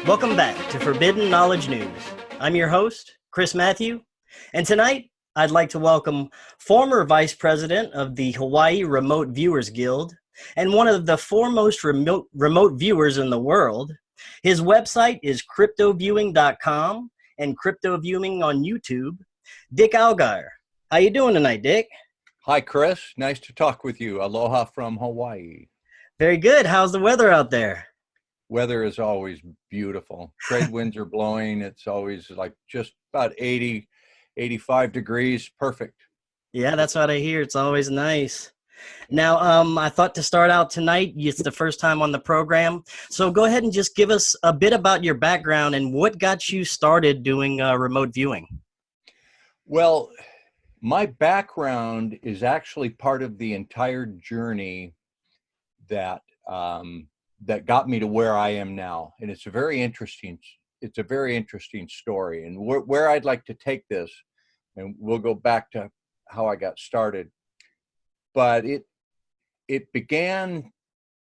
Welcome back to Forbidden Knowledge News. I'm your host, Chris Matthew, and tonight I'd like to welcome former Vice President of the Hawaii Remote Viewers Guild and one of the foremost remote viewers in the world. His website is cryptoviewing.com and cryptoviewing on YouTube, Dick Allgire. How you doing tonight, Dick? Hi, Chris. Nice to talk with you. Aloha from Hawaii. Very good. How's the weather out there? Weather is always beautiful. Trade winds are blowing. It's always like just about 80, 85 degrees. Perfect. Yeah, that's what I hear. It's always nice. Now, I thought to start out tonight, it's the first time on the program. So go ahead and just give us a bit about your background and what got you started doing remote viewing. Well, my background is actually part of the entire journey that that got me to where I am now, and it's a very interesting story. And where I'd like to take this, and we'll go back to how I got started, but it began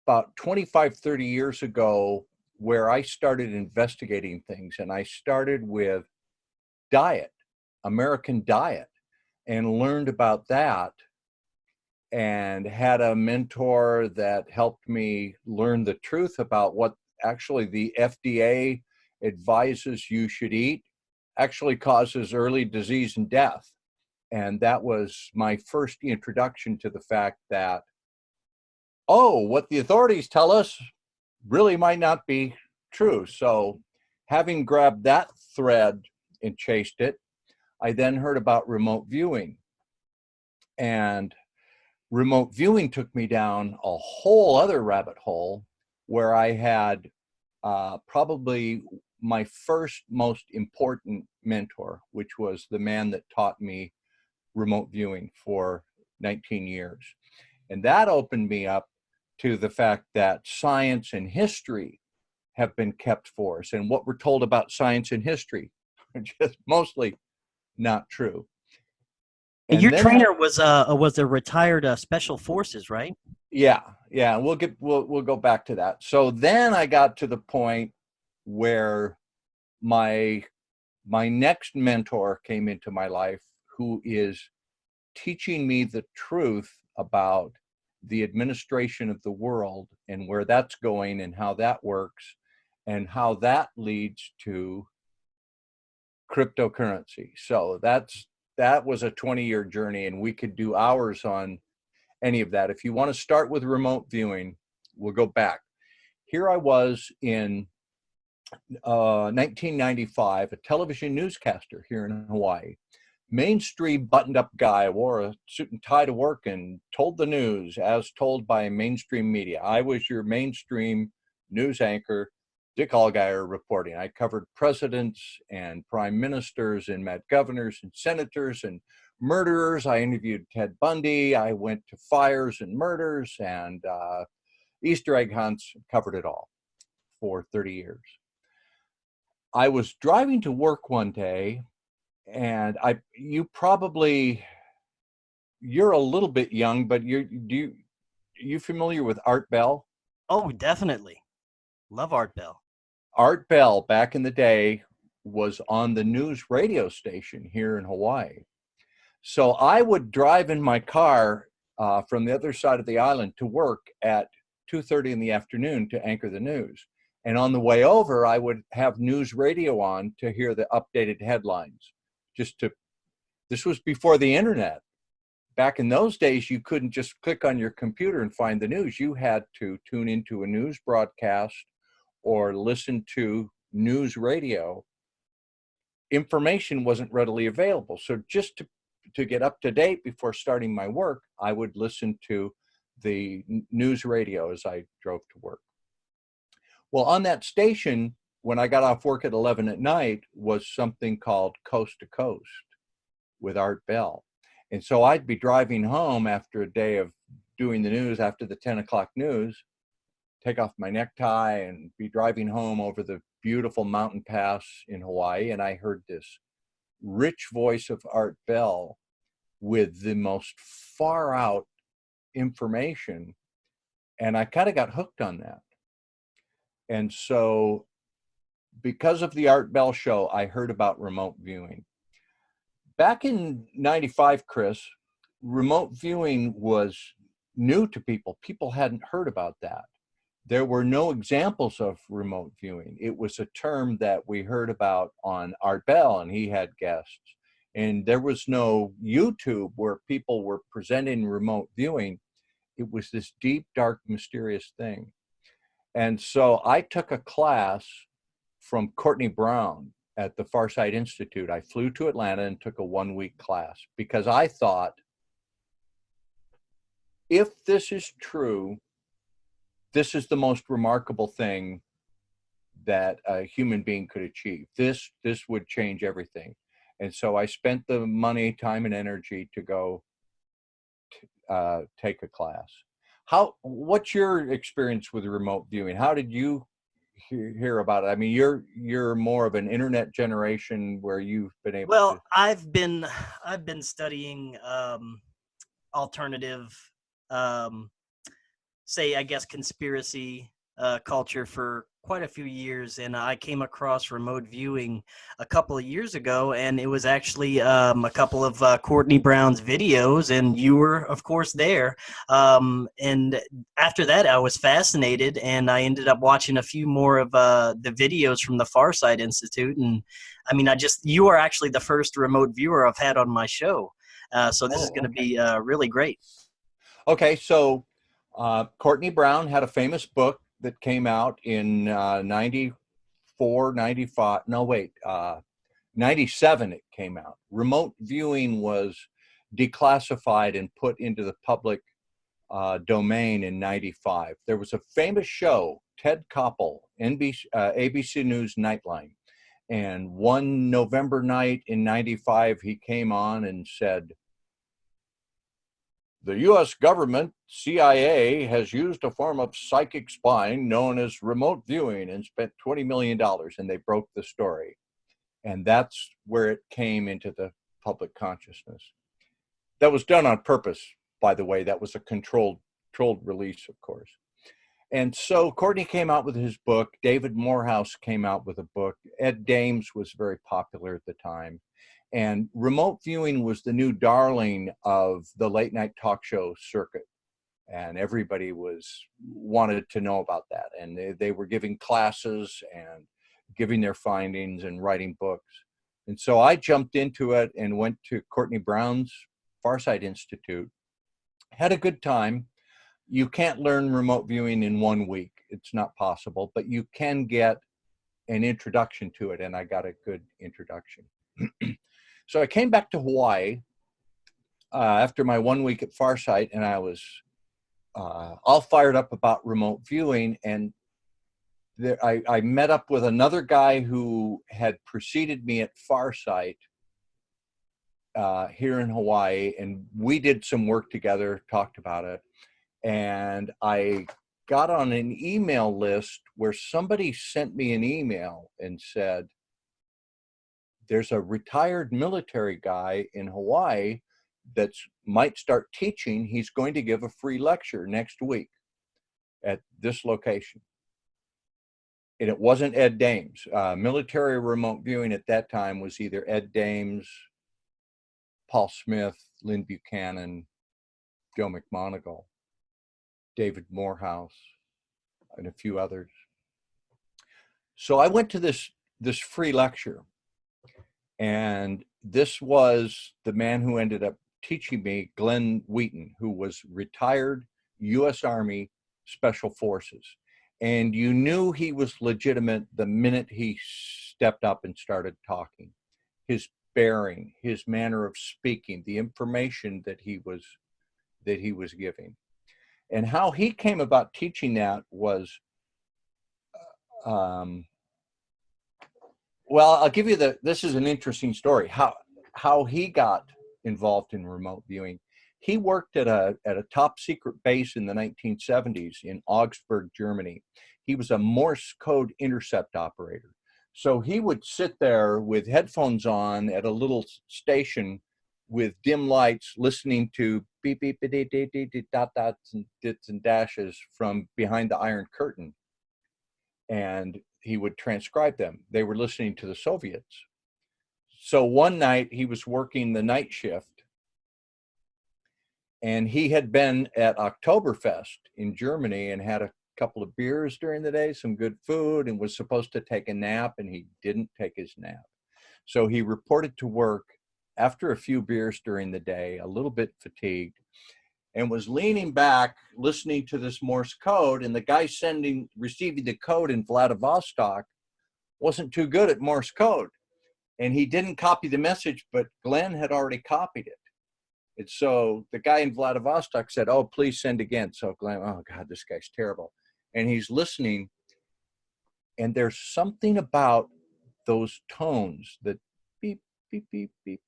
about 25, 30 years ago, where I started investigating things, and I started with diet, American diet, and learned about that, and had a mentor that helped me learn the truth about what actually the FDA advises you should eat actually causes early disease and death. And that was my first introduction to the fact that, oh, what the authorities tell us really might not be true. So having grabbed that thread and chased it, I then heard about remote viewing. And remote viewing took me down a whole other rabbit hole where I had probably my first most important mentor, which was the man that taught me remote viewing for 19 years. And that opened me up to the fact that science and history have been kept for us. And what we're told about science and history are just mostly not true. And your trainer was a retired special forces, right? Yeah. We'll go back to that. So then I got to the point where my next mentor came into my life, who is teaching me the truth about the administration of the world and where that's going and how that works and how that leads to cryptocurrency. So that was a 20-year journey, and we could do hours on any of that. If you want to start with remote viewing, we'll go back. Here I was in 1995, a television newscaster here in Hawaii. Mainstream buttoned-up guy, wore a suit and tie to work and told the news as told by mainstream media. I was your mainstream news anchor, Dick Allgire, reporting. I covered presidents and prime ministers and met governors and senators and murderers. I interviewed Ted Bundy. I went to fires and murders and Easter egg hunts, covered it all for 30 years. I was driving to work one day, and you're a little bit young, but you familiar with Art Bell? Oh, definitely. Love Art Bell. Art Bell, back in the day, was on the news radio station here in Hawaii. So I would drive in my car from the other side of the island to work at 2:30 in the afternoon to anchor the news. And on the way over, I would have news radio on to hear the updated headlines. This was before the internet. Back in those days, you couldn't just click on your computer and find the news. You had to tune into a news broadcast or listen to news radio. Information wasn't readily available. So just to get up to date before starting my work, I would listen to the news radio as I drove to work. Well, on that station, when I got off work at 11 at night, was something called Coast to Coast with Art Bell. And so I'd be driving home after a day of doing the news, after the 10 o'clock news, take off my necktie and be driving home over the beautiful mountain pass in Hawaii. And I heard this rich voice of Art Bell with the most far out information. And I kind of got hooked on that. And so because of the Art Bell show, I heard about remote viewing. Back in 95, Chris, remote viewing was new to people. People hadn't heard about that. There were no examples of remote viewing. It was a term that we heard about on Art Bell, and he had guests. And there was no YouTube where people were presenting remote viewing. It was this deep, dark, mysterious thing. And so I took a class from Courtney Brown at the Farsight Institute. I flew to Atlanta and took a 1-week class because I thought, if this is true, this is the most remarkable thing that a human being could achieve. This would change everything. And so I spent the money, time, and energy to go take a class. What's your experience with remote viewing? How did you hear about it? I mean, you're more of an internet generation where you've been able to. I've been studying alternative, say, I guess, conspiracy culture for quite a few years, and I came across remote viewing a couple of years ago, and it was actually a couple of Courtney Brown's videos, and you were, of course, there. And after that, I was fascinated, and I ended up watching a few more of the videos from the Farsight Institute, and I mean, you are actually the first remote viewer I've had on my show, so this is going to be really great. Okay, so Courtney Brown had a famous book that came out in 94, 95, 97 it came out. Remote viewing was declassified and put into the public domain in 95. There was a famous show, Ted Koppel, ABC News Nightline. And one November night in 95, he came on and said, the U.S. government, CIA, has used a form of psychic spying known as remote viewing and spent $20 million, and they broke the story. And that's where it came into the public consciousness. That was done on purpose, by the way. That was a controlled release, of course. And so Courtney came out with his book. David Morehouse came out with a book. Ed Dames was very popular at the time. And remote viewing was the new darling of the late night talk show circuit. And everybody wanted to know about that. And they were giving classes and giving their findings and writing books. And so I jumped into it and went to Courtney Brown's Farsight Institute. Had a good time. You can't learn remote viewing in 1 week. It's not possible, but you can get an introduction to it. And I got a good introduction. So I came back to Hawaii after my 1 week at Farsight, and I was all fired up about remote viewing. And I met up with another guy who had preceded me at Farsight here in Hawaii, and we did some work together, talked about it. And I got on an email list where somebody sent me an email and said, there's a retired military guy in Hawaii that might start teaching. He's going to give a free lecture next week at this location. And it wasn't Ed Dames. Military remote viewing at that time was either Ed Dames, Paul Smith, Lynn Buchanan, Joe McMoneagle, David Morehouse, and a few others. So I went to this free lecture. And this was the man who ended up teaching me, Glenn Wheaton, who was retired U.S. Army Special Forces. And you knew he was legitimate the minute he stepped up and started talking. His bearing, his manner of speaking, the information that he was giving. And how he came about teaching that was well, I'll give you this is an interesting story, how he got involved in remote viewing. He worked at a top secret base in the 1970s in Augsburg, Germany. He was a Morse code intercept operator. So he would sit there with headphones on at a little station with dim lights, listening to beep, beep, beep, beep, beep, beep, beep, dot, dots, and dits and dashes from behind the Iron Curtain. And he would transcribe them. They were listening to the Soviets. So one night he was working the night shift, and he had been at Oktoberfest in Germany and had a couple of beers during the day, some good food, and was supposed to take a nap, and he didn't take his nap. So he reported to work after a few beers during the day, a little bit fatigued, and was leaning back listening to this Morse code, and the guy receiving the code in Vladivostok wasn't too good at Morse code, and he didn't copy the message, but Glenn had already copied it. And so the guy in Vladivostok said, "Oh, please send again." So Glenn, "Oh God, this guy's terrible." And he's listening, and there's something about those tones that beep, beep, beep, beep,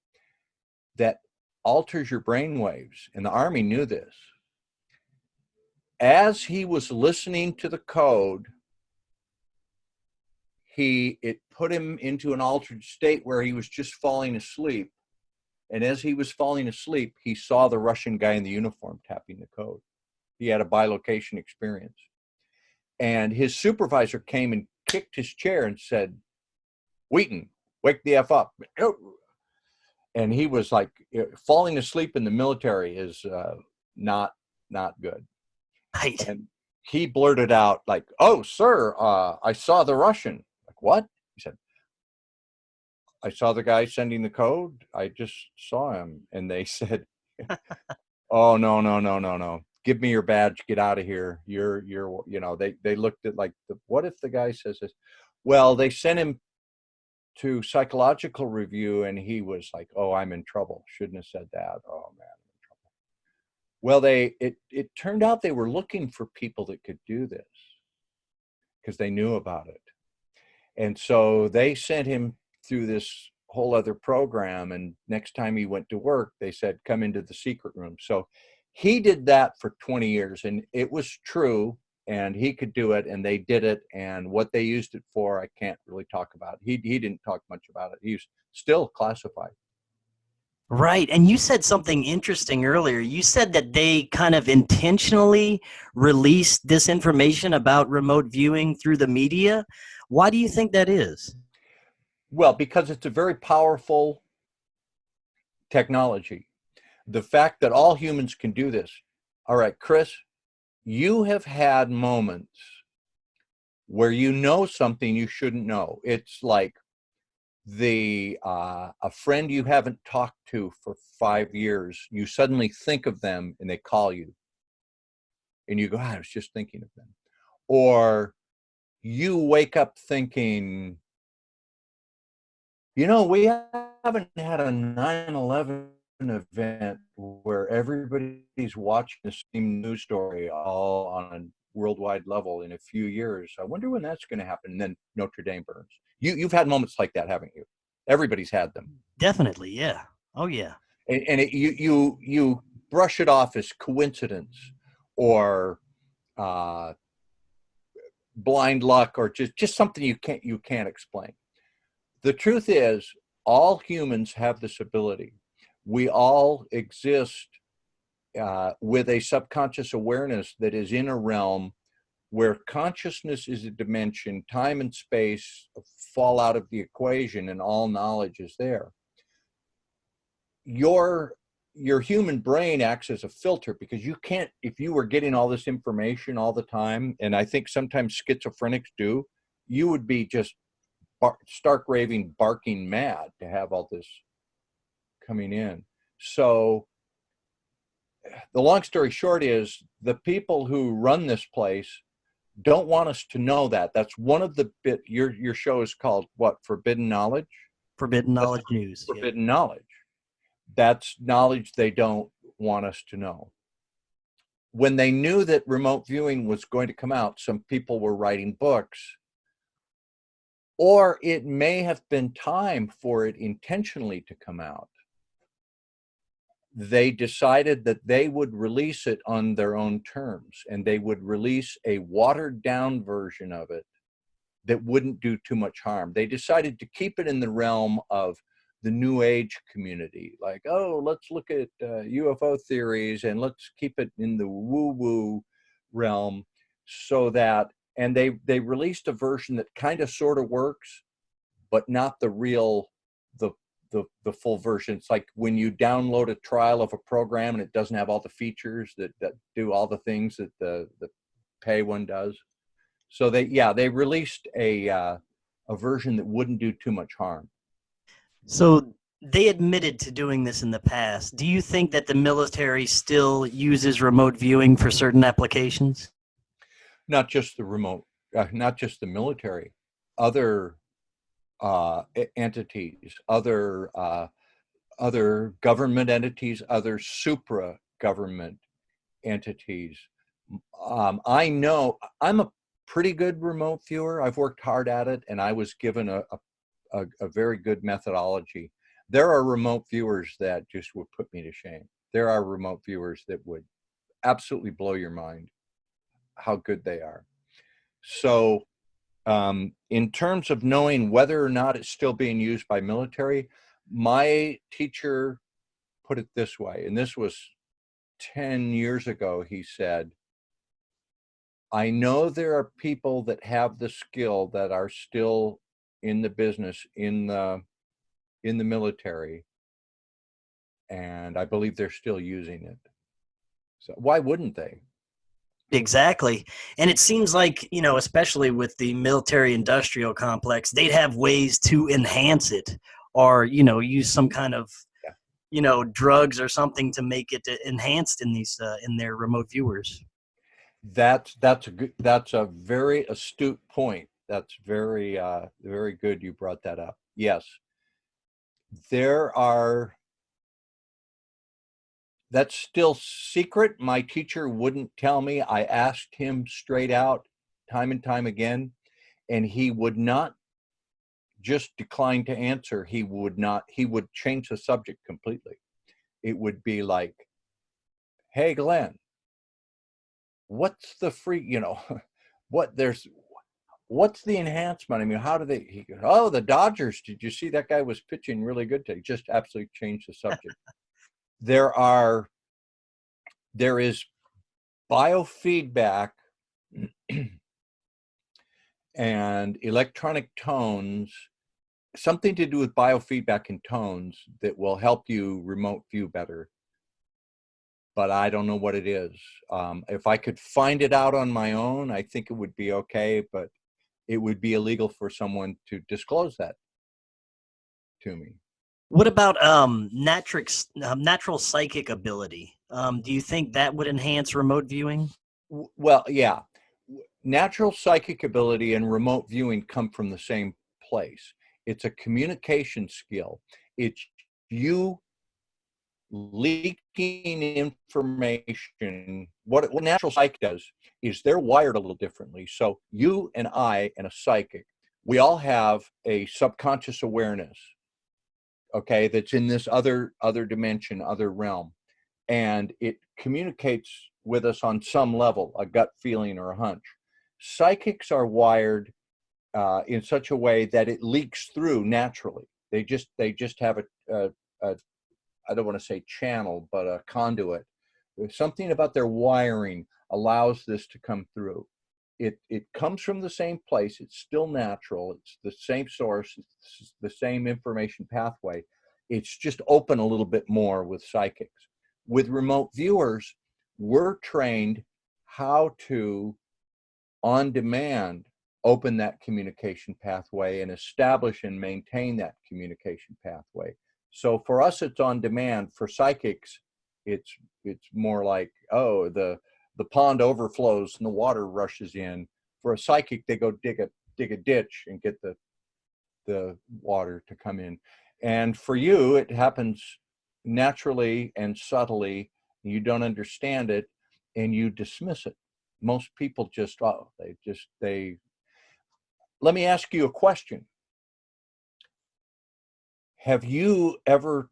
that alters your brain waves. And the Army knew this. As he was listening to the code, it put him into an altered state where he was just falling asleep. And as he was falling asleep, he saw the Russian guy in the uniform tapping the code. He had a bilocation experience. And his supervisor came and kicked his chair and said, "Wheaton, wake the F up." And he was like, falling asleep in the military is not good. Right. And he blurted out like, "Oh, sir, I saw the Russian." Like, "What?" He said, "I saw the guy sending the code. I just saw him." And they said, "Oh, no. Give me your badge. Get out of here. You're, they looked at like, what if the guy says this?" Well, they sent him to psychological review, and he was like, "Oh, I'm in trouble. Shouldn't have said that. Oh man, I'm in trouble." Well, it turned out they were looking for people that could do this because they knew about it. And so they sent him through this whole other program. And next time he went to work, they said, "Come into the secret room." So he did that for 20 years, and it was true, and he could do it, and they did it. And what they used it for, I can't really talk about. He didn't talk much about it. He's still classified. Right. And you said something interesting earlier. You said that they kind of intentionally released this information about remote viewing through the media. Why do you think that is? Well, because it's a very powerful technology. The fact that all humans can do this. All right, Chris, you have had moments where you know something you shouldn't know. It's like a friend you haven't talked to for 5 years, you suddenly think of them and they call you. And you go, "I was just thinking of them." Or you wake up thinking, we haven't had a 9/11 event where everybody's watching the same news story all on a worldwide level in a few years. I wonder when that's going to happen. And then Notre Dame burns. You've had moments like that, haven't you? Everybody's had them. Definitely. Yeah. Oh, yeah. And you brush it off as coincidence or blind luck or just something you can't explain. The truth is, all humans have this ability. We all exist with a subconscious awareness that is in a realm where consciousness is a dimension, time and space fall out of the equation, and all knowledge is there. Your human brain acts as a filter because you can't, if you were getting all this information all the time, and I think sometimes schizophrenics do, you would be just stark raving, barking mad to have all this coming in. So the long story short is the people who run this place don't want us to know that. That's one of the your show is called what? Forbidden Knowledge? Forbidden Knowledge News. Forbidden Knowledge. That's knowledge they don't want us to know. When they knew that remote viewing was going to come out, some people were writing books, or it may have been time for it intentionally to come out. They decided that they would release it on their own terms, and they would release a watered down version of it that wouldn't do too much harm. They decided to keep it in the realm of the New Age community, like, oh, let's look at UFO theories and let's keep it in the woo-woo realm so that and they released a version that kind of sort of works, but not the real the full version. It's like when you download a trial of a program and it doesn't have all the features that do all the things that the pay one does. So they released a version that wouldn't do too much harm. So they admitted to doing this in the past. Do you think that the military still uses remote viewing for certain applications? Not just the remote, not just the military, other entities, other government entities, other supra government entities. I know I'm a pretty good remote viewer. I've worked hard at it, and I was given a very good methodology. There are remote viewers that just would put me to shame. There are remote viewers that would absolutely blow your mind how good they are. So in terms of knowing whether or not it's still being used by military, my teacher put it this way, and this was 10 years ago. He said, I know there are people that have the skill that are still in the business, in the military, and I believe they're still using it. So why wouldn't they? Exactly. And it seems like, especially with the military industrial complex, they'd have ways to enhance it or, use some kind of, drugs or something to make it enhanced in these, in their remote viewers. That's a very astute point. That's very very good you brought that up. Yes. That's still secret. My teacher wouldn't tell me. I asked him straight out time and time again, and he would not just decline to answer. He would change the subject completely. It would be like, hey, Glenn, what's the free, what's the enhancement? I mean, how do they, he goes, oh, the Dodgers, did you see that guy was pitching really good today? Just absolutely changed the subject. There is biofeedback and electronic tones, something to do with biofeedback and tones that will help you remote view better. But I don't know what it is. If I could find it out on my own, I think it would be okay, but it would be illegal for someone to disclose that to me. What about natural psychic ability? Do you think that would enhance remote viewing? Well, yeah. Natural psychic ability and remote viewing come from the same place. It's a communication skill. It's you leaking information. What natural psychic does is they're wired a little differently. So you and I and a psychic, we all have a subconscious awareness, okay, that's in this other dimension, other realm, and it communicates with us on some level, a gut feeling or a hunch. Psychics are wired in such a way that it leaks through naturally. They just have a I don't want to say channel, but a conduit. There's something about their wiring allows this to come through. It comes from the same place. It's still natural. It's the same source. It's the same information pathway. It's just open a little bit more with psychics. With remote viewers, we're trained how to, on demand, open that communication pathway and establish and maintain that communication pathway. So for us, it's on demand. For psychics, it's more like, oh, the pond overflows and the water rushes in. For a psychic, they go dig a ditch and get the water to come in. And for you, it happens naturally and subtly. You don't understand it, and you dismiss it. Most people just, let me ask you a question. Have you ever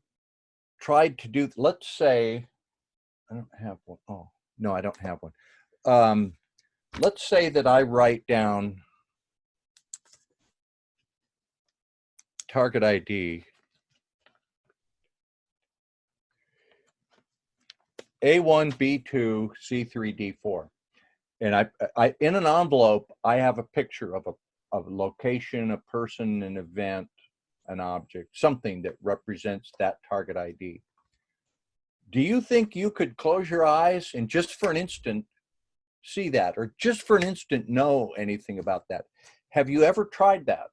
tried to do, let's say, I don't have one. Oh, no, I don't have one. Let's say that I write down target ID A1, B2, C3, D4. And I in an envelope, I have a picture of a location, a person, an event, an object, something that represents that target ID. Do you think you could close your eyes and just for an instant see that, or just for an instant know anything about that? Have you ever tried that?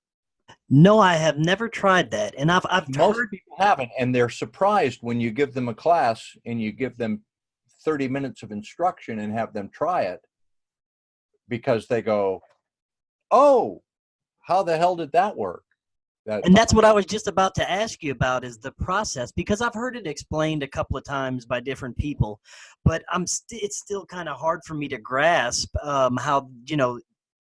No, I have never tried that. And I've Most heard. people haven't, and they're surprised when you give them a class and you give them 30 minutes of instruction and have them try it, because they go, oh, how the hell did that work? And that's what I was just about to ask you about, is the process, because I've heard it explained a couple of times by different people, but it's still kind of hard for me to grasp how,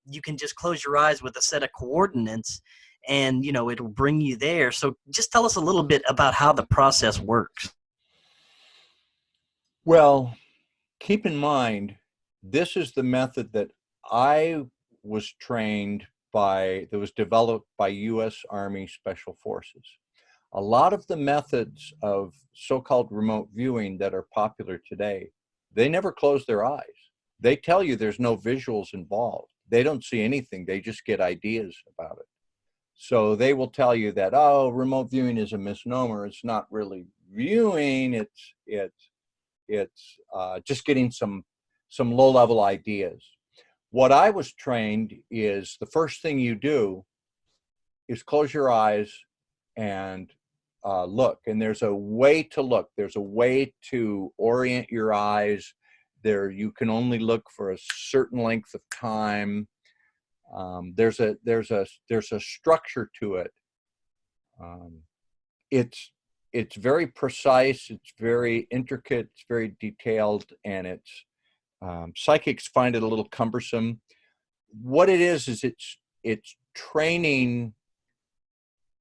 you can just close your eyes with a set of coordinates and, it'll bring you there. So just tell us a little bit about how the process works. Well, keep in mind, this is the method that I was trained by, that was developed by U.S. Army Special Forces. A lot of the methods of so-called remote viewing that are popular today, they never close their eyes. They tell you there's no visuals involved. They don't see anything. They just get ideas about it. So they will tell you that, oh, remote viewing is a misnomer. It's not really viewing. It's just getting some low-level ideas. What I was trained is the first thing you do is close your eyes and look. And there's a way to look. There's a way to orient your eyes. There, you can only look for a certain length of time. There's a structure to it. It's very precise. It's very intricate. It's very detailed, and psychics find it a little cumbersome. What it is it's training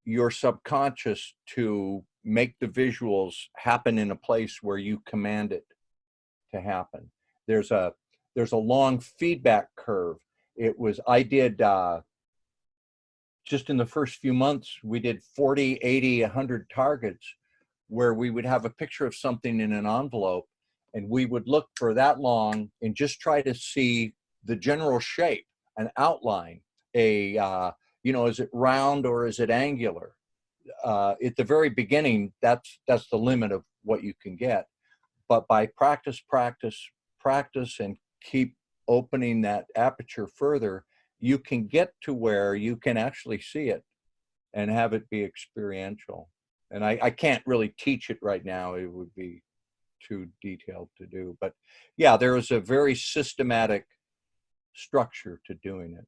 your subconscious to make the visuals happen in a place where you command it to happen. There's a long feedback curve. I did just in the first few months, we did 40, 80, 100 targets where we would have a picture of something in an envelope, and we would look for that long and just try to see the general shape, an outline, is it round or is it angular? At the very beginning, that's the limit of what you can get. But by practice, and keep opening that aperture further, you can get to where you can actually see it and have it be experiential. And I can't really teach it right now. It would be too detailed to do. But yeah, there is a very systematic structure to doing it.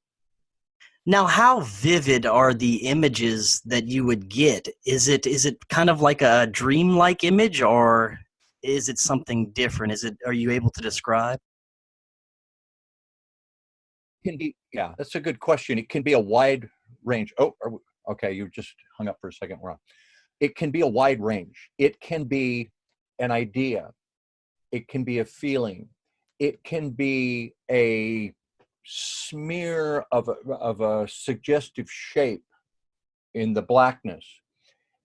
Now, how vivid are the images that you would get? Is it kind of like a dream-like image, or is it something different? Are you able to describe? Can be, yeah, that's a good question. It can be a wide range. Oh, okay, you just hung up for a second. We're on. It can be a wide range. It can be an idea. It can be a feeling. It can be a smear of a suggestive shape in the blackness.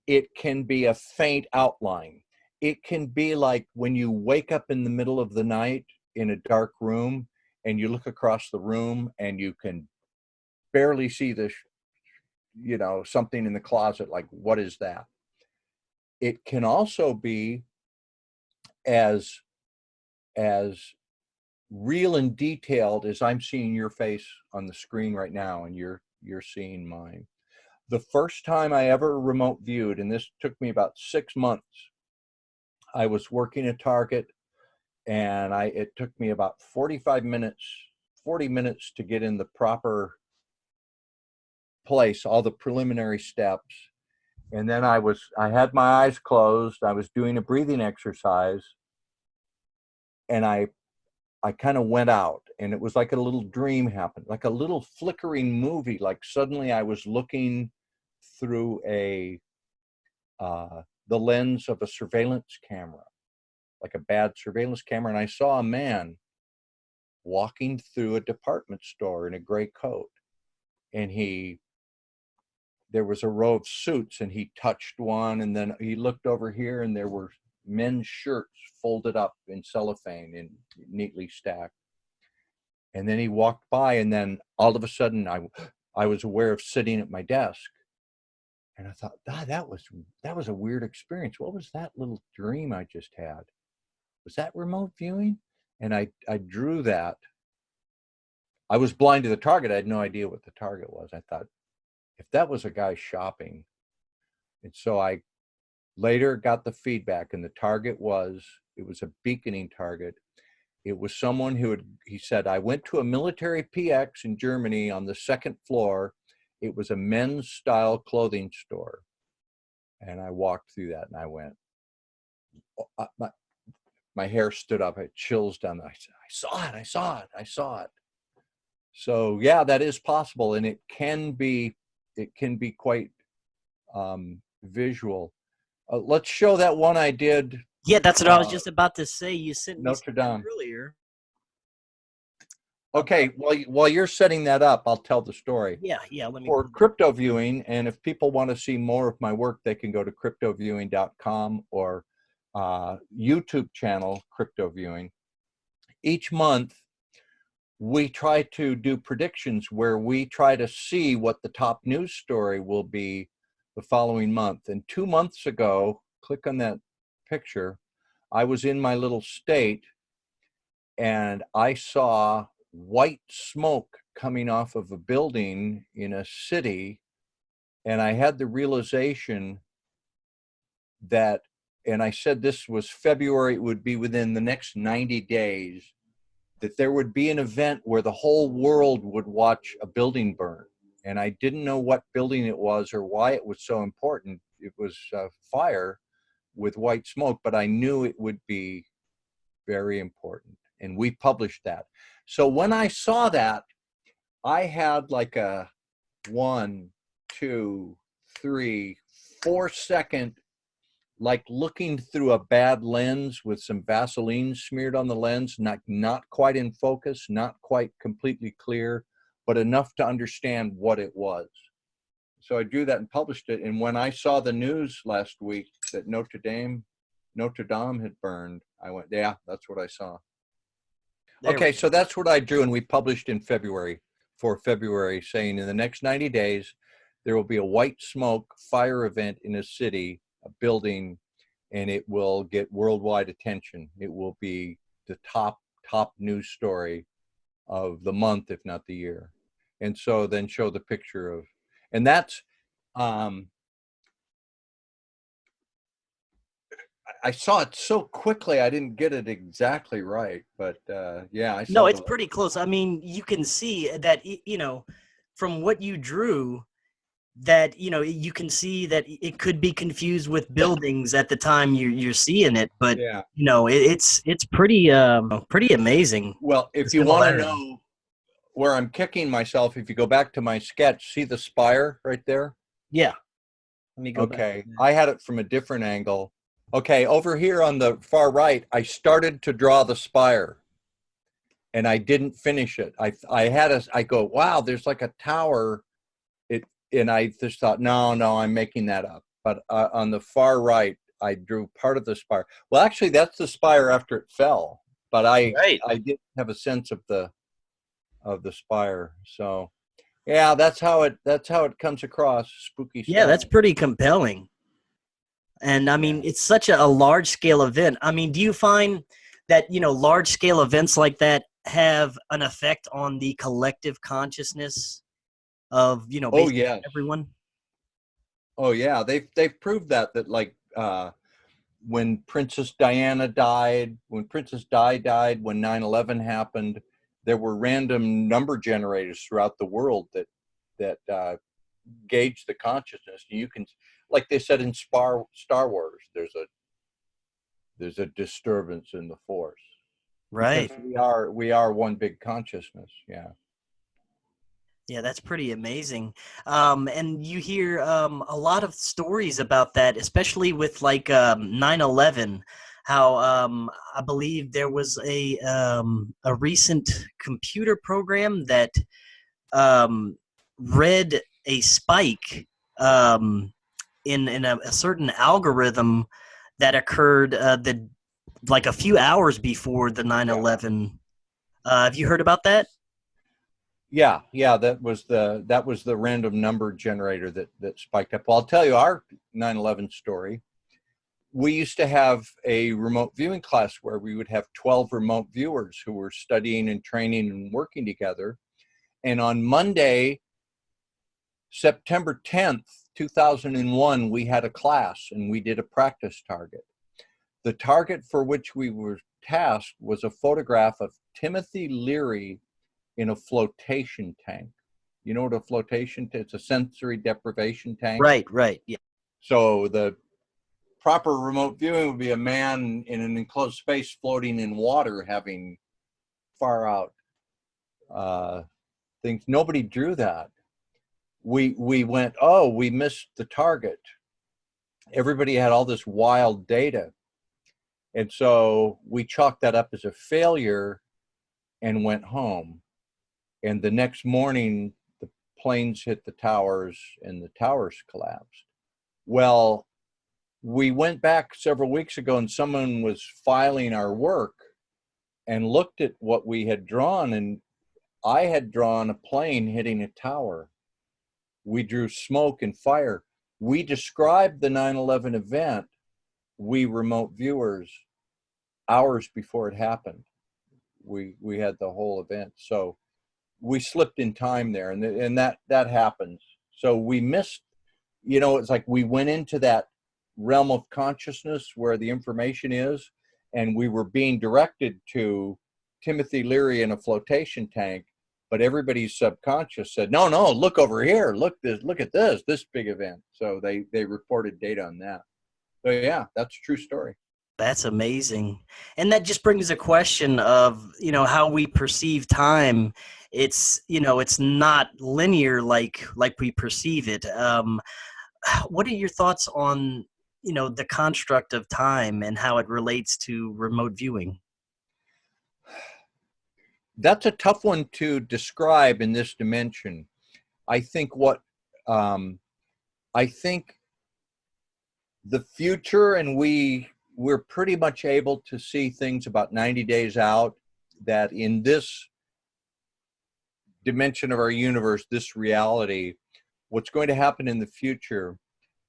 It can be a faint outline. It can be like when you wake up in the middle of the night in a dark room and you look across the room and you can barely see something in the closet, like, what is that? It can also be as real and detailed as I'm seeing your face on the screen right now, and you're seeing mine. The first time I ever remote viewed, and this took me about 6 months, I was working a target, and it took me about 40 minutes to get in the proper place, all the preliminary steps. And then I had my eyes closed. I was doing a breathing exercise, and I kind of went out, and it was like a little dream happened, like a little flickering movie. Like suddenly I was looking through the lens of a surveillance camera, like a bad surveillance camera. And I saw a man walking through a department store in a gray coat. And there was a row of suits, and he touched one, and then he looked over here, and there were men's shirts folded up in cellophane and neatly stacked. And then he walked by, and then all of a sudden I was aware of sitting at my desk. And I thought, that was a weird experience. What was that little dream I just had? Was that remote viewing? And I drew that. I was blind to the target. I had no idea what the target was. I thought, if that was a guy shopping. And so I later got the feedback, and the target it was a beaconing target. It was someone he said, I went to a military PX in Germany on the second floor. It was a men's style clothing store. And I walked through that, and I went, my hair stood up. I had chills down. I said, I saw it. So yeah, that is possible. And it can be quite visual. Let's show that one I did. Yeah, that's what I was just about to say. You sent me Notre Dame earlier. Okay, while you're setting that up, I'll tell the story. Yeah. For crypto viewing, and if people want to see more of my work, they can go to cryptoviewing.com or YouTube channel Crypto Viewing. Each month, we try to do predictions where we try to see what the top news story will be the following month. And 2 months ago, click on that picture, I was in my little state, and I saw white smoke coming off of a building in a city, and I had the realization that, and I said this was February, it would be within the next 90 days, that there would be an event where the whole world would watch a building burn. And I didn't know what building it was or why it was so important. It was a fire with white smoke, but I knew it would be very important. And we published that. So when I saw that, I had like a 1, 2, 3, 4 second, like looking through a bad lens with some Vaseline smeared on the lens, not quite in focus, not quite completely clear, but enough to understand what it was. So I drew that and published it. And when I saw the news last week that Notre Dame had burned, I went, yeah, that's what I saw. Okay, so that's what I drew, and we published in February, saying in the next 90 days, there will be a white smoke fire event in a city, a building, and it will get worldwide attention. It will be the top news story of the month, if not the year. And so then show the picture of, and that's, I saw it so quickly, I didn't get it exactly right, but yeah, I saw. No, it's pretty close. I mean, you can see that, from what you drew, that, you can see that it could be confused with buildings at the time you're seeing it, but yeah, it's pretty amazing. Well, if you want to know where I'm kicking myself, if you go back to my sketch, see the spire right there? Yeah. Let me go Okay, back. I had it from a different angle. Okay, over here on the far right, I started to draw the spire, and I didn't finish it. I go, wow, there's like a tower. And I just thought, no, I'm making that up. But on the far right, I drew part of the spire. Well, actually, that's the spire after it fell. But I didn't have a sense of the spire. So, yeah, that's how it comes across. Spooky stuff. Yeah, that's pretty compelling. And I mean, it's such a large scale event. I mean, do you find that, large scale events like that have an effect on the collective consciousness of, everyone? Oh yeah, they've proved that like when Princess Diana died, when Princess Di died, when 9/11 happened, there were random number generators throughout the world that gauge the consciousness. You can, like they said in Star Wars, there's a disturbance in the force. Right. Because we are one big consciousness. Yeah. Yeah, that's pretty amazing. And you hear a lot of stories about that, especially with like 9/11, how I believe there was a recent computer program that read a spike in a certain algorithm that occurred like a few hours before the 9/11. Have you heard about that? Yeah, that was the random number generator that spiked up. Well, I'll tell you our 9/11 story. We used to have a remote viewing class where we would have 12 remote viewers who were studying and training and working together. And on Monday, September 10th, 2001, we had a class and we did a practice target. The target for which we were tasked was a photograph of Timothy Leary in a flotation tank. You know what a flotation, it's a sensory deprivation tank. Right. Yeah. So the proper remote viewing would be a man in an enclosed space floating in water having far out things. Nobody drew that. We went, oh, we missed the target. Everybody had all this wild data. And so we chalked that up as a failure and went home. And the next morning, the planes hit the towers and the towers collapsed. Well, we went back several weeks ago and someone was filing our work and looked at what we had drawn, and I had drawn a plane hitting a tower. We drew smoke and fire. We described the 9/11 event, we remote viewers, hours before it happened. We had the whole event. So we slipped in time there, and that happens. So we missed, it's like we went into that realm of consciousness where the information is, and we were being directed to Timothy Leary in a flotation tank, but everybody's subconscious said, no, look over here, look at this big event. So they reported data on that. So yeah, that's a true story. That's amazing. And that just brings a question of, how we perceive time. It's, it's not linear like we perceive it. What are your thoughts on, the construct of time and how it relates to remote viewing? That's a tough one to describe in this dimension. I think I think the future, and we're pretty much able to see things about 90 days out, that in this dimension of our universe, this reality, what's going to happen in the future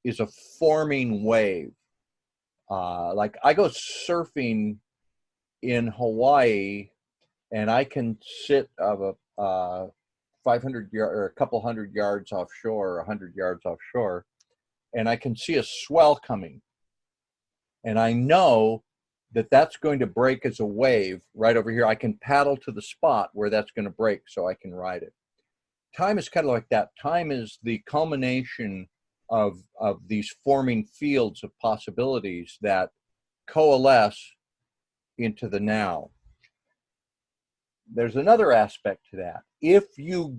is a forming wave. Like I go surfing in Hawaii, and I can sit of a 500 yard or a couple hundred yards offshore, 100 yards offshore, and I can see a swell coming. And I know that that's going to break as a wave right over here. I can paddle to the spot where that's going to break so I can ride it. Time is kind of like that. Time is the culmination of these forming fields of possibilities that coalesce into the now. There's another aspect to that. If you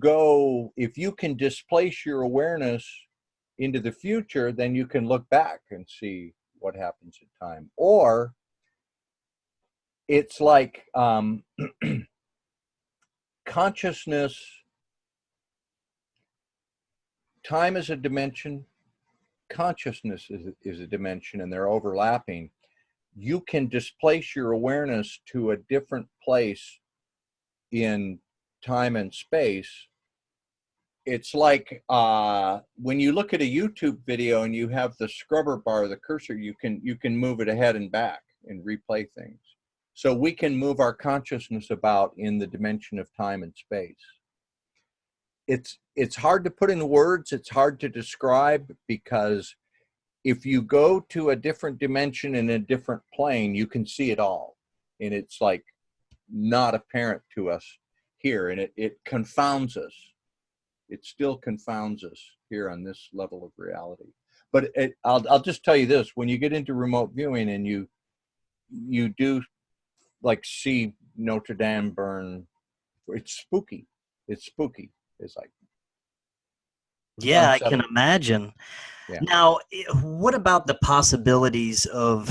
can displace your awareness into the future, then you can look back and see what happens in time. Or it's like consciousness, time is a dimension, consciousness is a dimension, and they're overlapping. You can displace your awareness to a different place in time and space. It's like when you look at a YouTube video and you have the scrubber bar, the cursor, you can move it ahead and back and replay things. So we can move our consciousness about in the dimension of time and space. It's hard to put in words, it's hard to describe, because if you go to a different dimension in a different plane, you can see it all. And it's like not apparent to us here, and it confounds us. It still confounds us here on this level of reality. But I'll just tell you this: when you get into remote viewing and you do like see Notre Dame burn, it's spooky. It's spooky. It's like, Yeah, I can imagine. Yeah. Now, what about the possibilities of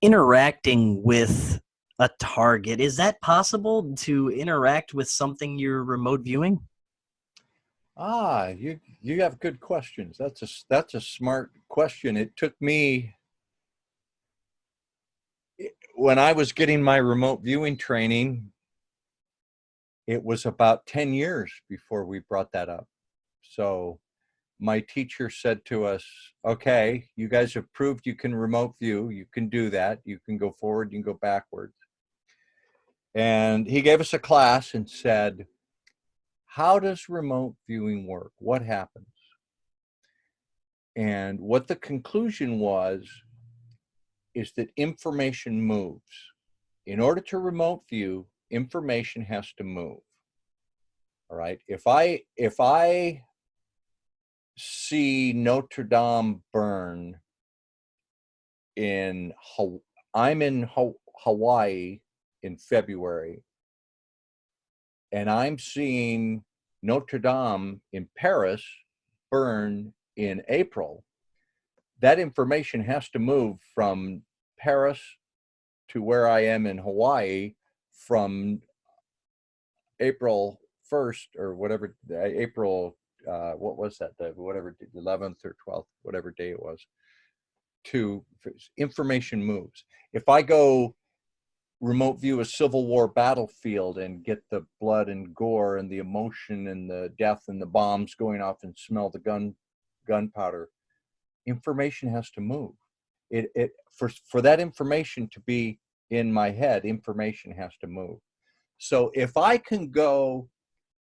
interacting with a target? Is that possible to interact with something you're remote viewing? You have good questions. That's a smart question. It took me, when I was getting my remote viewing training, it was about 10 years before we brought that up. So my teacher said to us, okay, you guys have proved you can remote view. You can do that. You can go forward, you can go backwards. And he gave us a class and said, how does remote viewing work? What happens? And what the conclusion was is that information moves. In order to remote view, information has to move. All right. If I see Notre Dame burn in I'm in Hawaii in February, and I'm seeing Notre Dame in Paris burn in April, that information has to move from Paris to where I am in Hawaii from April 1st or whatever, April, what was that, whatever, 11th or 12th, whatever day it was, to information moves. If I go remote view a Civil War battlefield and get the blood and gore and the emotion and the death and the bombs going off and smell the gunpowder, information has to move. For that information to be in my head, information has to move. So if I can go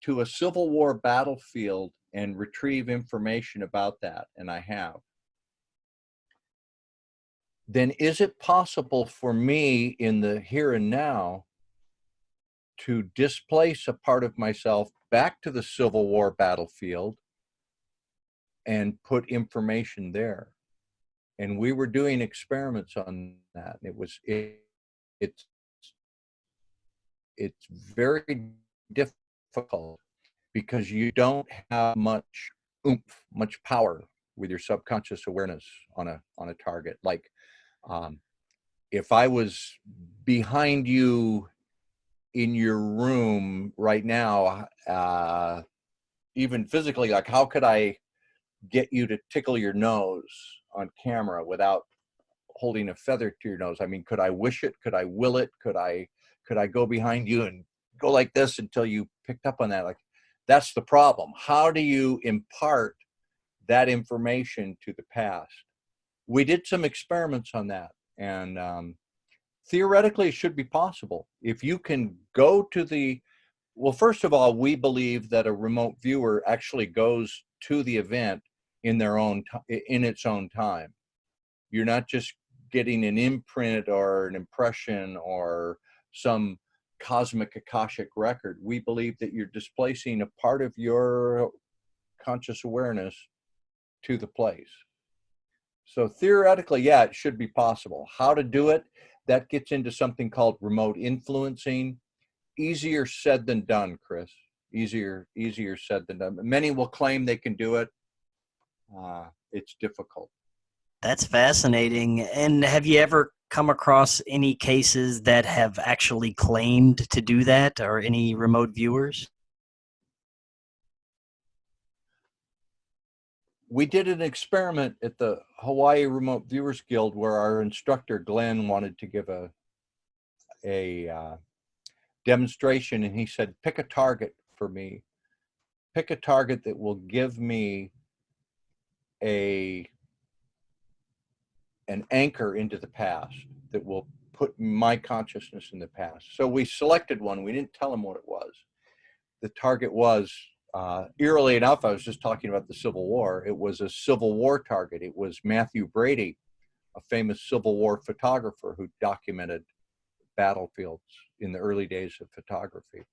to a Civil War battlefield and retrieve information about that, and I have, then is it possible for me in the here and now to displace a part of myself back to the Civil War battlefield and put information there? And we were doing experiments on that. It's very difficult because you don't have much oomph, much power with your subconscious awareness on a target. Like if I was behind you in your room right now, even physically, like how could I get you to tickle your nose on camera without holding a feather to your nose? I mean, could I wish it? Could I will it? Could I go behind you and go like this until you picked up on that? Like, that's the problem. How do you impart that information to the past? We did some experiments on that, and theoretically it should be possible. If you can go to well, first of all, we believe that a remote viewer actually goes to the event in its own time. You're not just getting an imprint or an impression or some cosmic Akashic record. We believe that you're displacing a part of your conscious awareness to the place. So theoretically, yeah, it should be possible. How to do it, that gets into something called remote influencing. Easier said than done, Chris. Easier said than done. Many will claim they can do it. It's difficult. That's fascinating. And have you ever come across any cases that have actually claimed to do that, or any remote viewers? We did an experiment at the Hawaii Remote Viewers Guild where our instructor, Glenn, wanted to give a demonstration, and he said, pick a target for me. Pick a target that will give me an anchor into the past, that will put my consciousness in the past. So we selected one. We didn't tell him what it was. The target was, eerily enough, I was just talking about the Civil War. It was a Civil War target. It was Matthew Brady, a famous Civil War photographer who documented battlefields in the early days of photography.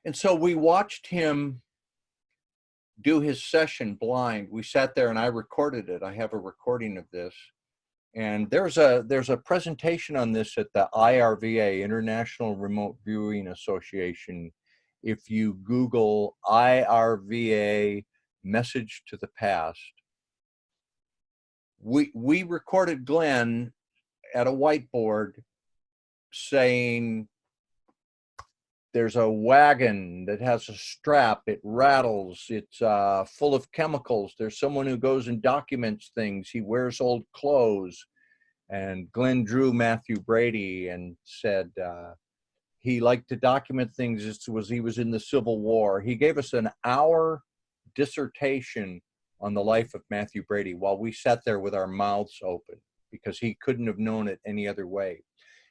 And so we watched him do his session blind. We sat there and I recorded it. I have a recording of this. And there's a presentation on this at the IRVA, International Remote Viewing Association. If you Google IRVA message to the past, we recorded Glenn at a whiteboard saying, there's a wagon that has a strap, it rattles, it's full of chemicals. There's someone who goes and documents things. He wears old clothes. And Glenn drew Matthew Brady and said, He liked to document things as was he was in the Civil War. He gave us an hour dissertation on the life of Matthew Brady while we sat there with our mouths open because he couldn't have known it any other way.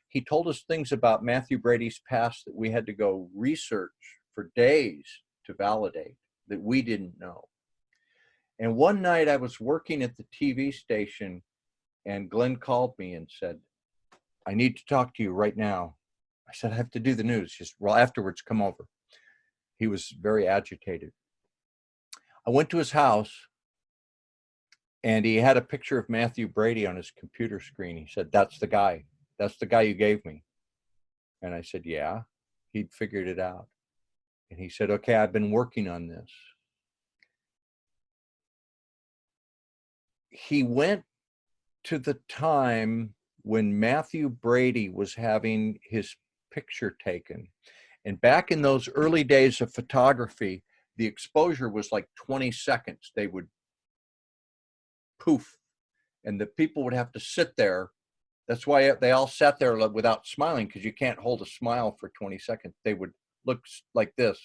He told us things about Matthew Brady's past that we had to go research for days to validate that we didn't know. And one night I was working at the TV station and Glenn called me and said, I need to talk to you right now. I said, I have to do the news. Just, well, afterwards, come over. He was very agitated. I went to his house and he had a picture of Matthew Brady on his computer screen. He said, that's the guy. That's the guy you gave me. And I said, yeah. He'd figured it out. And he said, okay, I've been working on this. He went to the time when Matthew Brady was having his picture taken. And back in those early days of photography, the exposure was like 20 seconds. They would poof, and the people would have to sit there. That's why they all sat there without smiling, because you can't hold a smile for 20 seconds. They would look like this,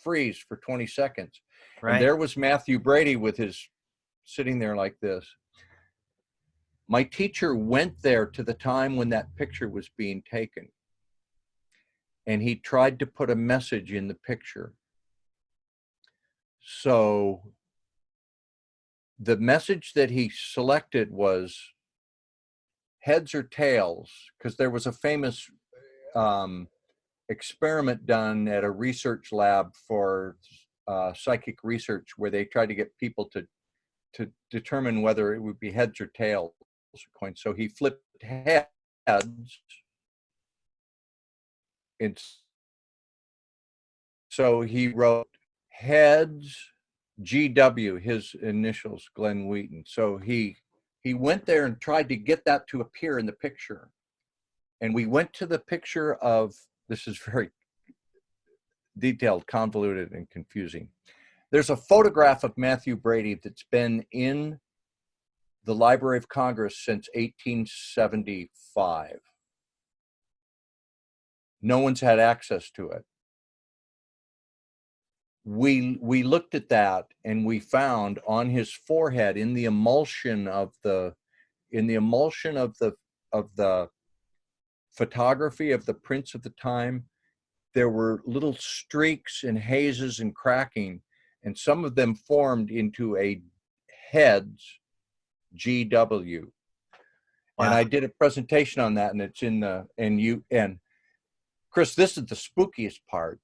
freeze for 20 seconds. Right. And there was Matthew Brady with his sitting there like this. My teacher went there to the time when that picture was being taken. And he tried to put a message in the picture. So the message that he selected was heads or tails, because there was a famous experiment done at a research lab for psychic research where they tried to get people to determine whether it would be heads or tails. So he flipped heads. So he wrote heads, GW, his initials, Glenn Wheaton. So he went there and tried to get that to appear in the picture. And we went to the picture of, this is very detailed, convoluted, and confusing. There's a photograph of Matthew Brady that's been in the Library of Congress since 1875. No one's had access to it. We looked at that and we found on his forehead, in the emulsion of the photography of the prints of the time, there were little streaks and hazes and cracking, and some of them formed into a heads, GW. Wow. And I did a presentation on that, and it's in the, and Chris, this is the spookiest part.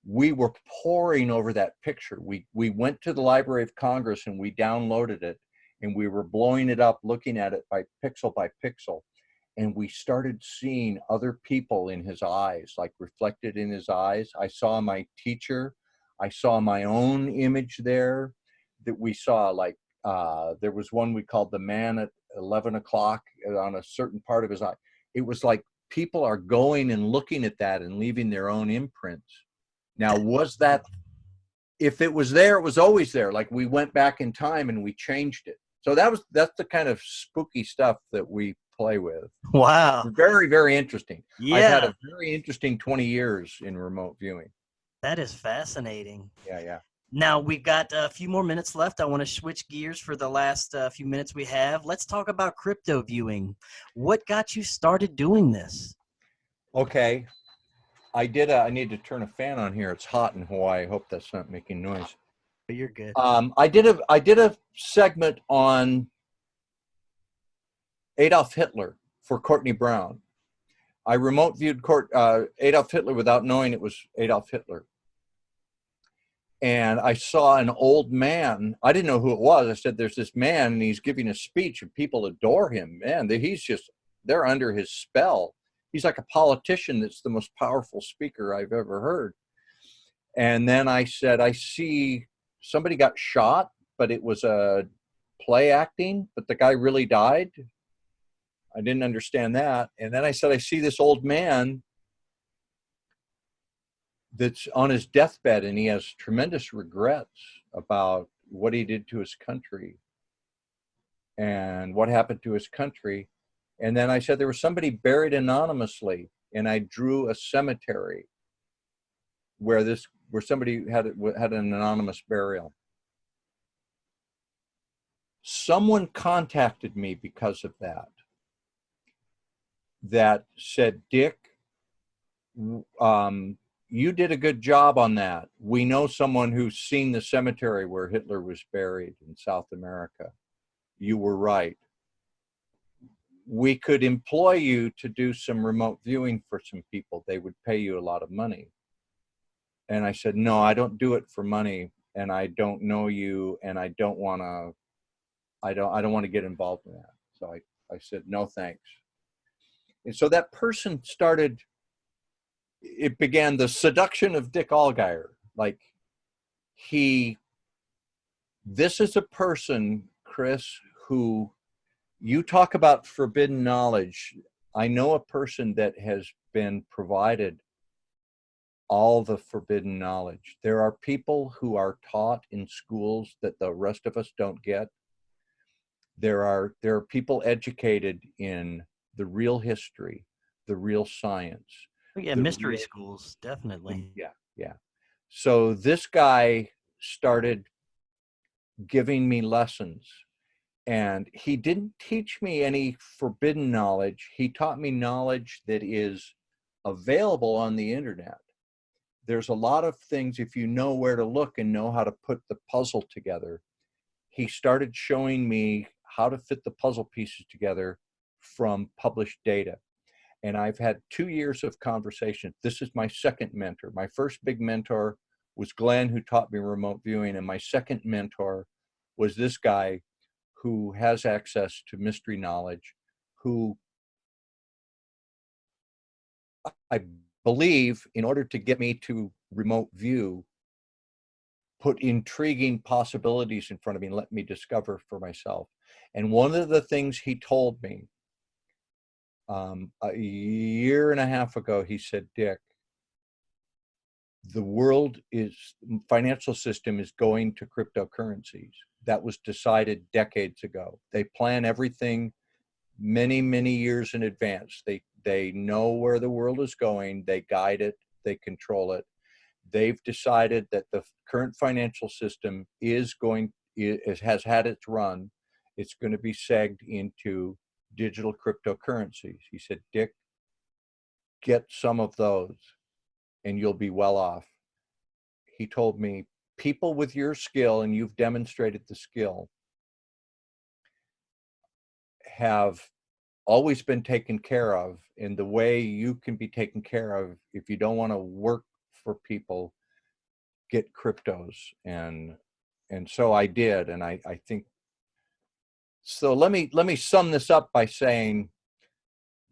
We were poring over that picture. We went to the Library of Congress and we downloaded it, and we were blowing it up, looking at it by pixel, and we started seeing other people in his eyes, like reflected in his eyes. I saw my teacher. I saw my own image there that we saw, like, there was one we called the man at 11 o'clock on a certain part of his eye. It was like people are going and looking at that and leaving their own imprints. Now, was that, if it was there, it was always there. Like, we went back in time and we changed it. So that's the kind of spooky stuff that we play with. Wow. Very, very interesting. Yeah. I've had a very interesting 20 years in remote viewing. That is fascinating. Yeah. Now, we've got a few more minutes left. I want to switch gears for the last few minutes we have. Let's talk about crypto viewing. What got you started doing this? Okay. I need to turn a fan on here. It's hot in Hawaii. I hope that's not making noise. You're good. I did a segment on Adolf Hitler for Courtney Brown. I remote viewed Adolf Hitler without knowing it was Adolf Hitler. And I saw an old man. I didn't know who it was. I said, there's this man and he's giving a speech and people adore him. Man, they're under his spell. He's like a politician that's the most powerful speaker I've ever heard. And then I said, I see somebody got shot, but it was a play acting, but the guy really died. I didn't understand that. And then I said, I see this old man that's on his deathbed and he has tremendous regrets about what he did to his country and what happened to his country. And then I said there was somebody buried anonymously and I drew a cemetery where somebody had an anonymous burial. Someone contacted me because of that said, Dick, you did a good job on that. We know someone who's seen the cemetery where Hitler was buried in South America. You were right. We could employ you to do some remote viewing for some people. They would pay you a lot of money. And I said, no, I don't do it for money, and I don't know you, and I don't want to get involved in that. So I said, no, thanks. And so that person it began the seduction of Dick Allgire. Like, this is a person, Chris, who, you talk about forbidden knowledge. I know a person that has been provided all the forbidden knowledge. There are people who are taught in schools that the rest of us don't get. There are people educated in the real history, the real science. Yeah, mystery schools, definitely. Yeah. So this guy started giving me lessons, and he didn't teach me any forbidden knowledge. He taught me knowledge that is available on the internet. There's a lot of things, if you know where to look and know how to put the puzzle together. He started showing me how to fit the puzzle pieces together from published data. And I've had 2 years of conversation. This is my second mentor. My first big mentor was Glenn, who taught me remote viewing. And my second mentor was this guy who has access to mystery knowledge, who I believe, in order to get me to remote view, put intriguing possibilities in front of me and let me discover for myself. And one of the things he told me a year and a half ago, he said, Dick, the financial system is going to cryptocurrencies. That was decided decades ago. They plan everything many, many years in advance. They know where the world is going. They guide it. They control it. They've decided that the current financial system has had its run. It's going to be segged into digital cryptocurrencies. He said, Dick, get some of those and you'll be well off. He told me, people with your skill, and you've demonstrated the skill, have always been taken care of. And the way you can be taken care of, if you don't want to work for people, get cryptos. And so I did. And I think, so let me sum this up by saying,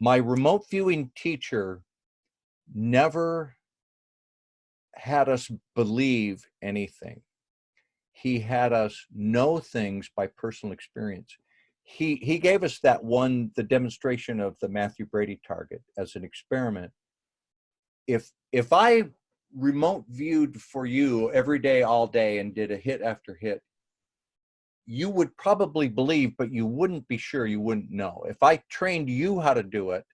my remote viewing teacher never had us believe anything. He had us know things by personal experience. He gave us the demonstration of the Matthew Brady target as an experiment. If I remote viewed for you every day, all day, and did a hit after hit, you would probably believe, but you wouldn't be sure, you wouldn't know. If I trained you how to do it,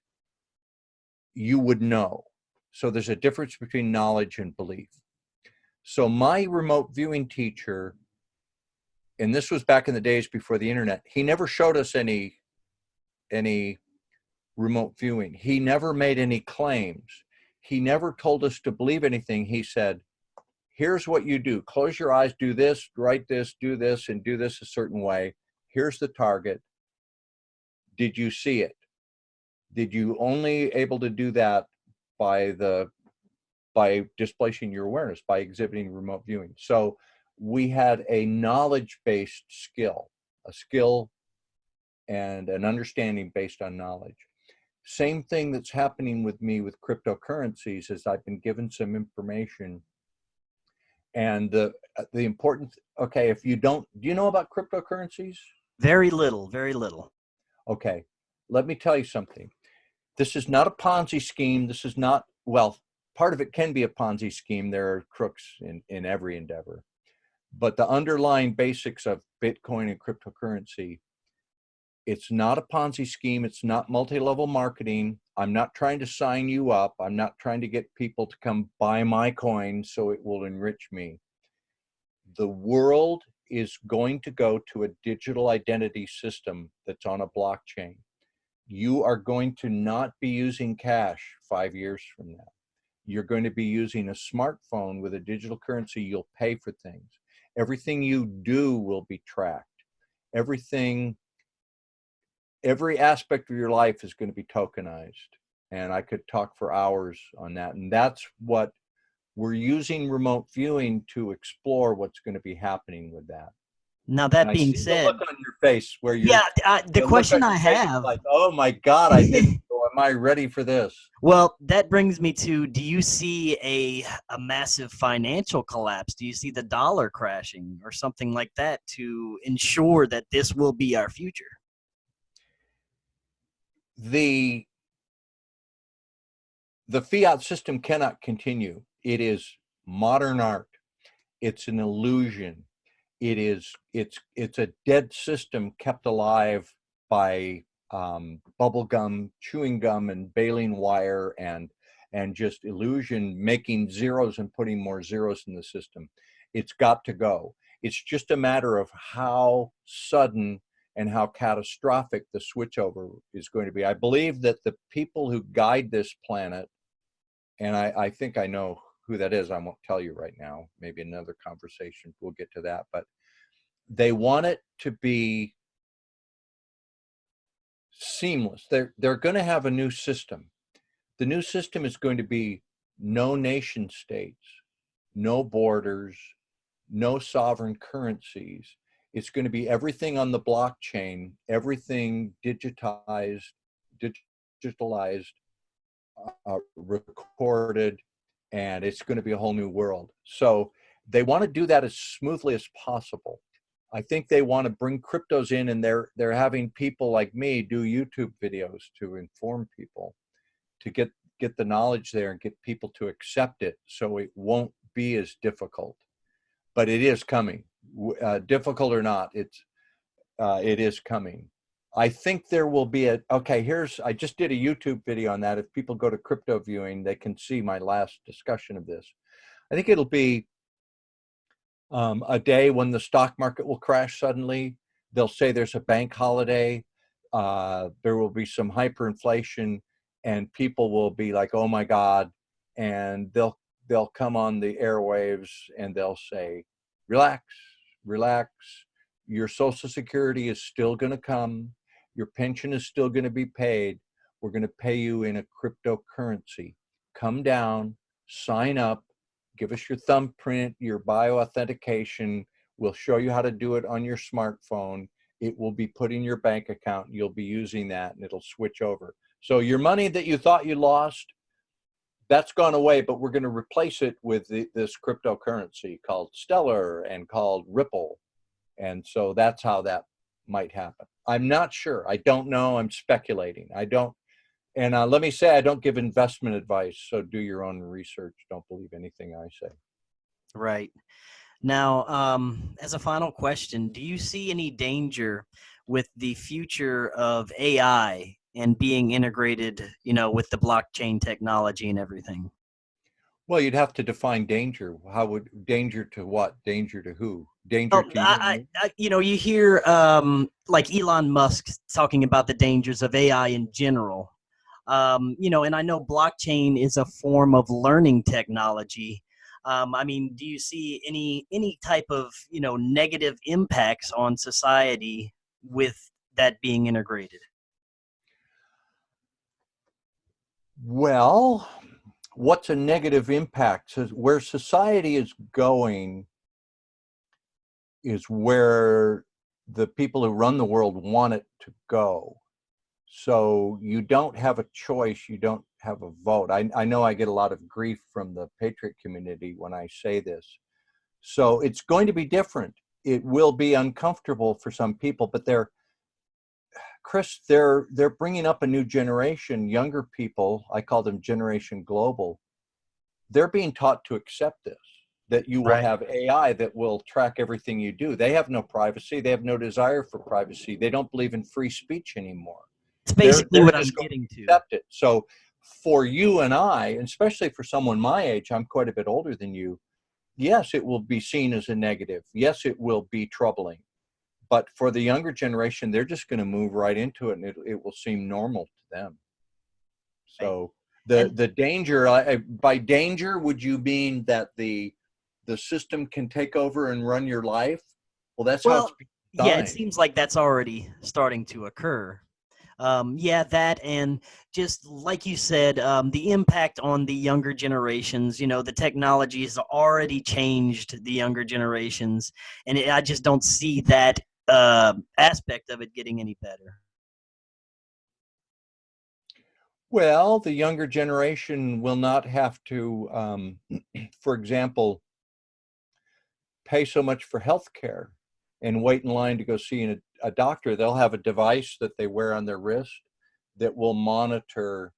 you would know. So there's a difference between knowledge and belief. So my remote viewing teacher, and this was back in the days before the internet, he never showed us any remote viewing. He never made any claims. He never told us to believe anything. He said, here's what you do. Close your eyes, do this, write this, do this, and do this a certain way. Here's the target. Did you see it? Did you only able to do that by displacing your awareness, by exhibiting remote viewing? So we had a knowledge-based skill, a skill and an understanding based on knowledge. Same thing that's happening with me with cryptocurrencies is I've been given some information. And the important, okay, if you don't, do you know about cryptocurrencies? Very little, very little. Okay, let me tell you something. This is not a Ponzi scheme. This is not, well, part of it can be a Ponzi scheme. There are crooks in every endeavor. But the underlying basics of Bitcoin and cryptocurrency It's not a Ponzi scheme. It's not multi-level marketing. I'm not trying to sign you up. I'm not trying to get people to come buy my coin so it will enrich me. The world is going to go to a digital identity system that's on a blockchain. You are going to not be using cash 5 years from now. You're going to be using a smartphone with a digital currency. You'll pay for things. Everything you do will be tracked. Every aspect of your life is going to be tokenized. And I could talk for hours on that. And that's what we're using remote viewing to explore what's going to be happening with that. Now, that And I being see said, the look on your face where you're, yeah, the question I face have, like, oh my God, I didn't go. Am I ready for this? well, that brings me to, do you see a massive financial collapse? Do you see the dollar crashing or something like that to ensure that this will be our future? The fiat system cannot continue. It is modern art. It's an illusion. It's a dead system kept alive by bubble gum, chewing gum, and baling wire, and just illusion, making zeros and putting more zeros in the system. It's got to go. It's just a matter of how sudden and how catastrophic the switchover is going to be. I believe that the people who guide this planet, and I think I know who that is. I won't tell you right now. Maybe another conversation, we'll get to that. But they want it to be seamless. They're going to have a new system. The new system is going to be no nation states, no borders, no sovereign currencies. It's going to be everything on the blockchain, everything digitalized, recorded, and it's going to be a whole new world. So they want to do that as smoothly as possible. I think they want to bring cryptos in, and they're having people like me do YouTube videos to inform people, to get the knowledge there and get people to accept it, so it won't be as difficult. But it is coming, difficult or not. It is coming. I think there will be I just did a YouTube video on that. If people go to crypto viewing, they can see my last discussion of this. I think it'll be a day when the stock market will crash suddenly. They'll say there's a bank holiday. There will be some hyperinflation, and people will be like, oh my God. And they'll come on the airwaves and they'll say, relax, relax. Your Social Security is still going to come. Your pension is still going to be paid. We're going to pay you in a cryptocurrency. Come down, sign up, give us your thumbprint, your bioauthentication. We'll show you how to do it on your smartphone. It will be put in your bank account. You'll be using that, and it'll switch over. So your money that you thought you lost, that's gone away, but we're going to replace it with this cryptocurrency called Stellar and called Ripple. And so that's how that might happen. I'm not sure. I don't know. I'm speculating. I don't. And let me say, I don't give investment advice. So do your own research. Don't believe anything I say. Right. Now, as a final question, do you see any danger with the future of AI and being integrated, with the blockchain technology and everything? Well, you'd have to define danger. How would danger to what? Danger to who? Danger Oh, to you? you hear like Elon Musk talking about the dangers of AI in general. And I know blockchain is a form of learning technology. Do you see any type of negative impacts on society with that being integrated? Well, what's a negative impact? So where society is going is where the people who run the world want it to go. So you don't have a choice. You don't have a vote. I know I get a lot of grief from the Patriot community when I say this. So it's going to be different. It will be uncomfortable for some people, but Chris, they're bringing up a new generation, younger people. I call them Generation Global. They're being taught to accept this. that you will Right. have AI that will track everything you do. They have no privacy. They have no desire for privacy. They don't believe in free speech anymore. It's basically They're what I'm just going getting to to. accept it. So for you and I, and especially for someone my age, I'm quite a bit older than you, yes, it will be seen as a negative. Yes, it will be troubling. But for the younger generation, they're just going to move right into it, and it will seem normal to them. Right. So And the danger, by danger, would you mean that the system can take over and run your life? Well, that's how it's well, yeah, it designed. seems like that's already starting to occur. Yeah, that, and just like you said, the impact on the younger generations. The technology has already changed the younger generations, and I just don't see that aspect of it getting any better. Well, the younger generation will not have to, for example, pay so much for health care and wait in line to go see a doctor. They'll have a device that they wear on their wrist that will monitor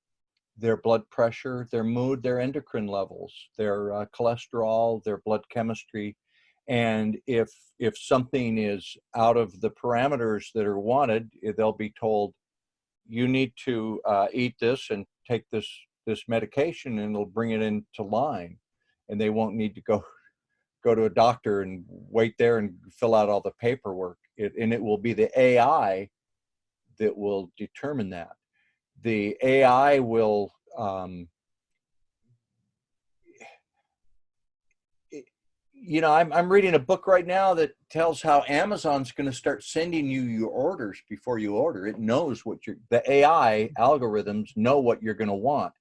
their blood pressure, their mood, their endocrine levels, their cholesterol, their blood chemistry. And if something is out of the parameters that are wanted, they'll be told, you need to eat this and take this medication, and it'll bring it into line. And they won't need to go to a doctor and wait there and fill out all the paperwork. And it will be the AI that will determine that. The AI will, I'm reading a book right now that tells how Amazon's going to start sending you your orders before you order. It knows the AI algorithms know what you're going to want.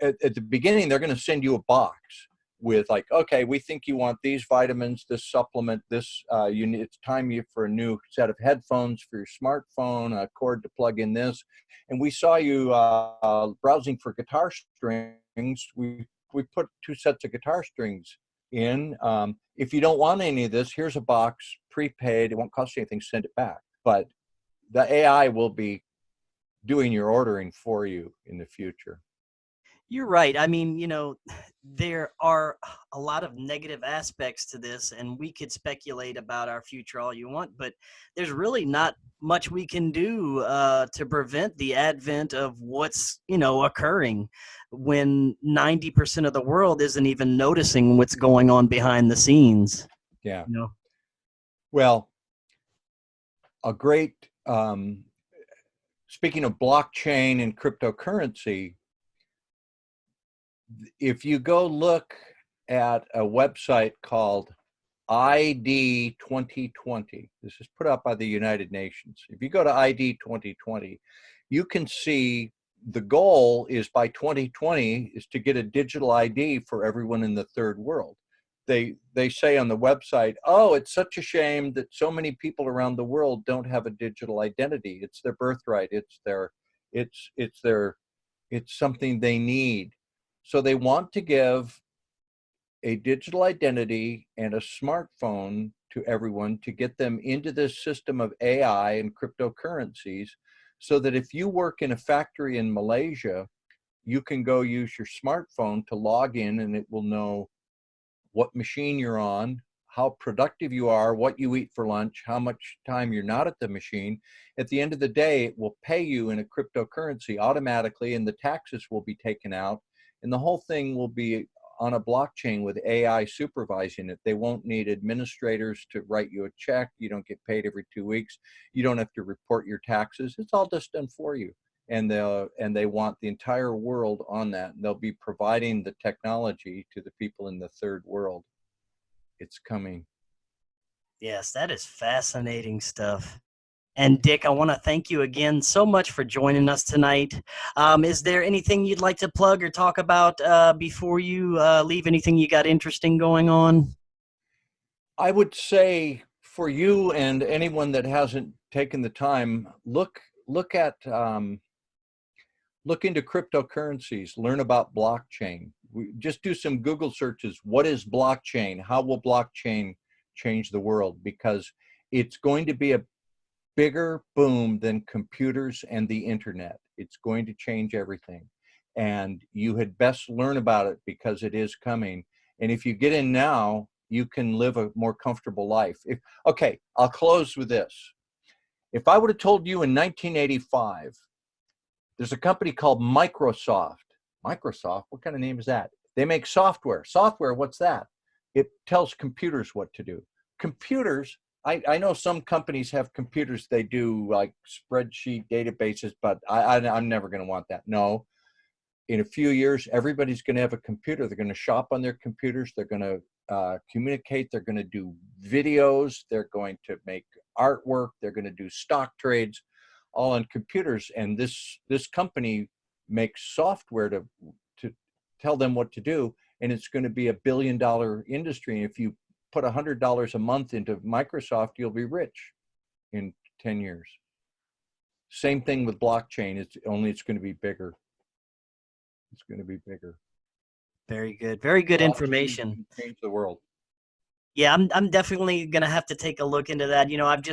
At the beginning, they're going to send you a box with like, okay, we think you want these vitamins, this supplement, this, it's time for a new set of headphones for your smartphone, a cord to plug in this. And we saw you browsing for guitar strings. We put 2 sets of guitar strings in. If you don't want any of this, here's a box, prepaid. It won't cost you anything, send it back. But the AI will be doing your ordering for you in the future. You're right. I mean, there are a lot of negative aspects to this, and we could speculate about our future all you want, but there's really not much we can do to prevent the advent of what's, occurring when 90% of the world isn't even noticing what's going on behind the scenes. Yeah. You know? Well, a great, speaking of blockchain and cryptocurrency, if you go look at a website called ID 2020, this is put out by the United Nations. If you go to ID 2020, you can see the goal is by 2020 is to get a digital ID for everyone in the third world. They say on the website, oh, it's such a shame that so many people around the world don't have a digital identity. It's their birthright. It's something they need. So they want to give a digital identity and a smartphone to everyone to get them into this system of AI and cryptocurrencies, so that if you work in a factory in Malaysia, you can go use your smartphone to log in, and it will know what machine you're on, how productive you are, what you eat for lunch, how much time you're not at the machine. At the end of the day, it will pay you in a cryptocurrency automatically, and the taxes will be taken out. And the whole thing will be on a blockchain with AI supervising it. They won't need administrators to write you a check. You don't get paid every 2 weeks. You don't have to report your taxes. It's all just done for you. And they want the entire world on that. And they'll be providing the technology to the people in the third world. It's coming. Yes, that is fascinating stuff. And Dick, I want to thank you again so much for joining us tonight. Is there anything you'd like to plug or talk about before you leave? Anything you got interesting going on? I would say for you and anyone that hasn't taken the time, look into cryptocurrencies, learn about blockchain. Just do some Google searches. What is blockchain? How will blockchain change the world? Because it's going to be a bigger boom than computers and the internet. It's going to change everything. And you had best learn about it because it is coming. And if you get in now, you can live a more comfortable life. Okay, I'll close with this. If I would have told you in 1985, there's a company called Microsoft. Microsoft, what kind of name is that? They make software. Software, what's that? It tells computers what to do. Computers, I know some companies have computers, they do like spreadsheet databases, but I'm never going to want that. No. In a few years, everybody's going to have a computer. They're going to shop on their computers. They're going to communicate. They're going to do videos. They're going to make artwork. They're going to do stock trades, all on computers. And this company makes software to tell them what to do. And it's going to be $1 billion industry. And if you put $100 a month into Microsoft, you'll be rich in 10 years. Same thing with blockchain. It's going to be bigger. It's going to be bigger. Very good. Very good information. Change the world. Yeah, I'm definitely gonna have to take a look into that. You know, I've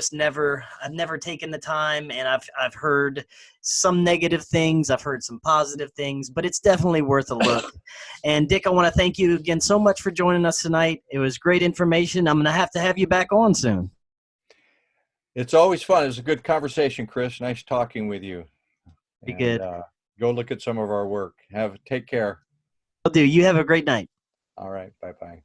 never taken the time, and I've heard some negative things, I've heard some positive things, but it's definitely worth a look. And Dick, I want to thank you again so much for joining us tonight. It was great information. I'm gonna have to have you back on soon. It's always fun. It's a good conversation, Chris. Nice talking with you. Be good. Go look at some of our work. Take care. Will do. You have a great night. All right. Bye-bye.